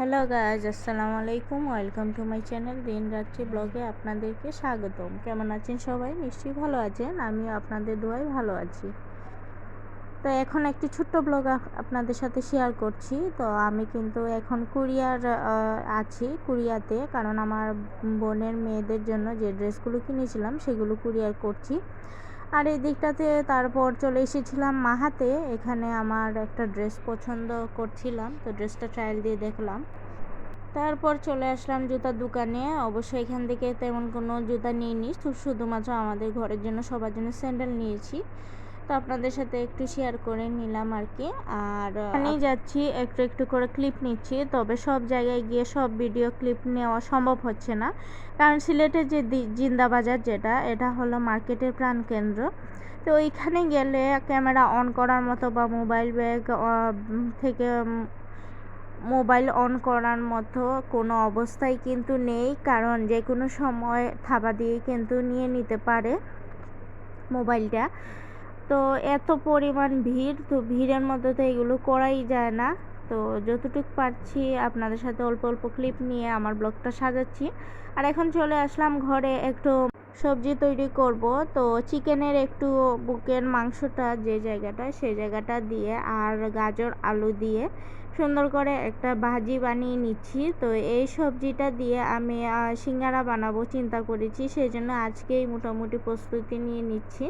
Hello guys, আসসালামু আলাইকুম। Welcome to my channel দিন রাত্রি ব্লগে আপনাদেরকে স্বাগতম। কেমন আছেন সবাই? নিশ্চয়ই ভালো আছেন। আমিও আপনাদের দোয়ায় ভালো আছি। তো এখন একটি ছোট্ট ব্লগ আপনাদের সাথে শেয়ার করছি। তো আমি কিন্তু এখন আছি কুরিয়াতে, কারণ আমার বোনের মেয়েদের জন্য যে ড্রেসগুলো কিনেছিলাম সেগুলো কুরিয়ার করছি। আর এই দিকটাতে তারপর চলে এসেছিলাম মাহাতে। এখানে আমার একটা ড্রেস পছন্দ করছিলাম, তো ড্রেসটা ট্রায়াল দিয়ে দেখলাম। তারপর চলে আসলাম জুতার দোকানে। অবশ্যই এখান থেকে তেমন কোনো জুতা নিইনি, শুধুমাত্র আমাদের ঘরের জন্য সবার জন্য স্যান্ডেল নিয়েছি। তো আপনাদের সাথে একটু শেয়ার করে নিলাম আর কি। আর এখানেই যাচ্ছি, একটু একটু করে ক্লিপ নিচ্ছি। তবে সব জায়গায় গিয়ে সব ভিডিও ক্লিপ নেওয়া সম্ভব হচ্ছে না, কারণ সিলেটের যে জিন্দাবাজার এটা হলো মার্কেটের প্রাণকেন্দ্র। তো ওইখানে গেলে ক্যামেরা অন করার মতো বা মোবাইল ব্যাগ থেকে মোবাইল অন করার মতো কোনো অবস্থায় কিন্তু নেই, কারণ যে কোনো সময় থাবা দিয়ে কিন্তু নিয়ে নিতে পারে মোবাইলটা। তো এত পরিমাণ ভিড়, তো ভিড়ের মধ্যে তো এগুলো করাই যায় না। তো যতটুকু পারছি আপনাদের সাথে অল্প অল্প ক্লিপ নিয়ে আমার ব্লগটা সাজাচ্ছি। আর এখন চলে আসলাম ঘরে একটু সবজি তৈরি করব। তো চিকেনের একটু বুকের মাংসটা যে জায়গাটা সেই জায়গাটা দিয়ে আর গাজর আলু দিয়ে সুন্দর করে একটা ভাজি বানিয়ে নিচ্ছি। তো এই সবজিটা দিয়ে আমি সিঙ্গারা বানাবো চিন্তা করেছি, সেই জন্য আজকেই মোটামুটি প্রস্তুতি নিয়ে নিচ্ছি।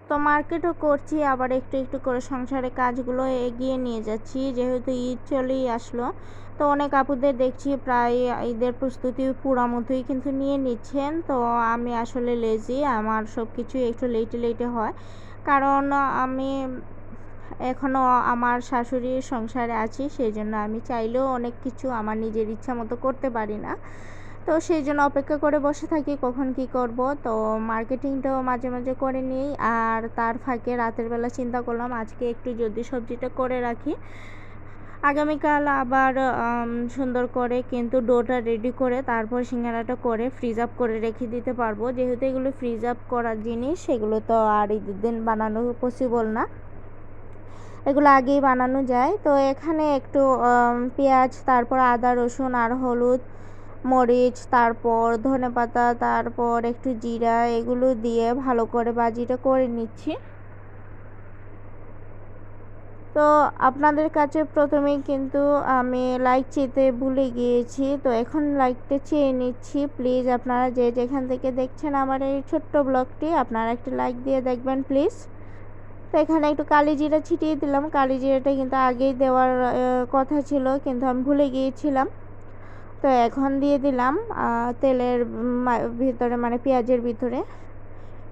তো মার্কেটও করছি, আবার একটু একটু করে সংসারের কাজগুলো এগিয়ে নিয়ে যাচ্ছি, যেহেতু ঈদ চলেই আসলো। তো অনেক আপুদের দেখছি প্রায় ঈদের প্রস্তুতি পুরা মতোই কিন্তু নিয়ে নিচ্ছেন। তো আমি আসলে লেজি, আমার সব কিছুই একটু লেটে লেটে হয়, কারণ আমি এখনও আমার শাশুড়ির সংসারে আছি। সেই জন্য আমি চাইলেও অনেক কিছু আমার নিজের ইচ্ছা মতো করতে পারি না। তো সেই জন্য অপেক্ষা করে বসে থাকি কখন কি করব। তো মার্কেটিংটাও মাঝে মাঝে করে নিই, আর তার ফাঁকে রাতের বেলা চিন্তা করলাম আজকে একটু যদি সবজিটা করে রাখি, আগামীকাল আবার সুন্দর করে কিন্তু ডোটা রেডি করে তারপর সিঙ্গারাটা করে ফ্রিজ আপ করে রেখে দিতে পারবো। যেহেতু এগুলো ফ্রিজ আপ করার জিনিস, সেগুলো তো আর ঈদের দিন বানানো পসিবল না, এগুলো আগেই বানানো যায়। তো এখানে একটু পেঁয়াজ, তারপর আদা রসুন আর হলুদ মরিচ, তারপর ধনেপাতা, তারপর একটু জিরা, এগুলো দিয়ে ভালো করে ভাজিটা করে নিচ্ছি। তো আপনাদের কাছে প্রথমেই কিন্তু আমি লাইক চেতে ভুলে গিয়েছি, তো এখন লাইকটা চেয়ে নিচ্ছি। প্লিজ আপনারা যে যেখান থেকে দেখছেন আমার এই ছোট্ট ব্লগটি, আপনারা একটু লাইক দিয়ে দেখবেন প্লিজ। তো এখানে একটু কালি জিরা ছিটিয়ে দিলাম। কালি জিরাটা কিন্তু আগেই দেওয়ার কথা ছিল, কিন্তু আমি ভুলে গিয়েছিলাম। তো এখন দিয়ে দিলাম তেলের ভিতরে, মানে পেঁয়াজের ভিতরে।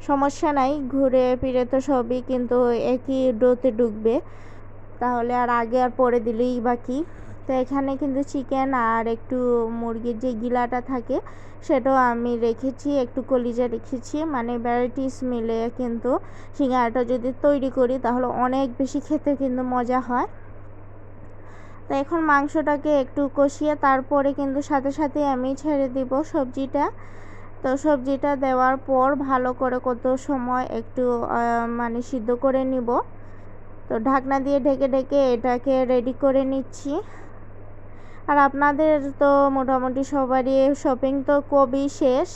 সমস্যা নাই, ঘুরে ফিরে তো সবই কিন্তু একই ডোতে ঢুকবে, তাহলে আর আগে আর পরে দিলেই বাকি। তো এখানে কিন্তু চিকেন আর একটু মুরগির যে গিলাটা থাকে সেটাও আমি রেখেছি, একটু কলিজা রেখেছি। মানে ভ্যারাইটিস মিলে কিন্তু সিঙ্গারাটা যদি তৈরি করি তাহলে অনেক বেশি খেতে কিন্তু মজা হয়। তো এখন মাংসটাকে একটু কষিয়ে তারপরে কিন্তু সাথে সাথে আমি ছেড়ে দিব সবজিটা। তো সবজিটা দেওয়ার পর ভালো করে কত সময় একটু মানে সিদ্ধ করে নিব। তো ঢাকনা দিয়ে ঢেকে ঢেকে এটাকে রেডি করে নিচ্ছি। আর আপনাদের তো মোটামুটি সবারই শপিং তো কবেই শেষ,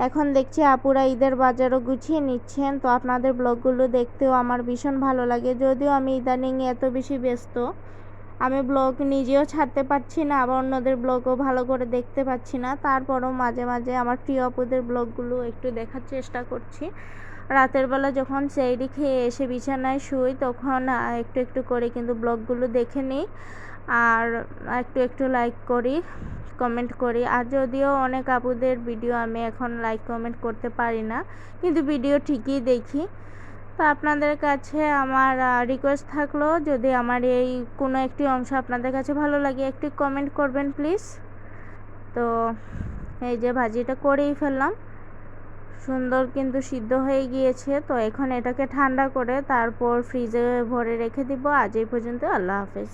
এখন দেখছি আপুরা ঈদের বাজারও গুছিয়ে নিচ্ছেন। তো আপনাদের ব্লগগুলো দেখতেও আমার ভীষণ ভালো লাগে, যদিও আমি ইদানিং এত বেশি ব্যস্ত, আমি ব্লগ নিজেও ছাড়তে পারছি না, আবার অন্যদের ব্লগও ভালো করে দেখতে পাচ্ছি না। তারপরও মাঝে মাঝে আমার প্রিয় আপুদের ব্লগগুলো একটু দেখার চেষ্টা করছি। রাতের বেলা যখন সেহরি খেয়ে এসে বিছানায় শুই, তখন একটু একটু করে কিন্তু ব্লগগুলো দেখে নিই, আর একটু একটু লাইক করি, কমেন্ট করি। আর যদিও অনেক আপুদের ভিডিও আমি এখন লাইক কমেন্ট করতে পারি না, কিন্তু ভিডিও ঠিকই দেখি। তো আপনাদের কাছে আমার রিকোয়েস্ট থাকলো, যদি আমার এই কোনো একটি অংশ আপনাদের কাছে ভালো লাগে একটু কমেন্ট করবেন প্লিজ। তো এই যে ভাজিটা করেই ফেললাম, সুন্দর কিন্তু সিদ্ধ হয়ে গিয়েছে। তো এখন এটাকে ঠান্ডা করে তারপর ফ্রিজে ভরে রেখে দিব। আজ এই পর্যন্ত, আল্লাহ হাফেজ।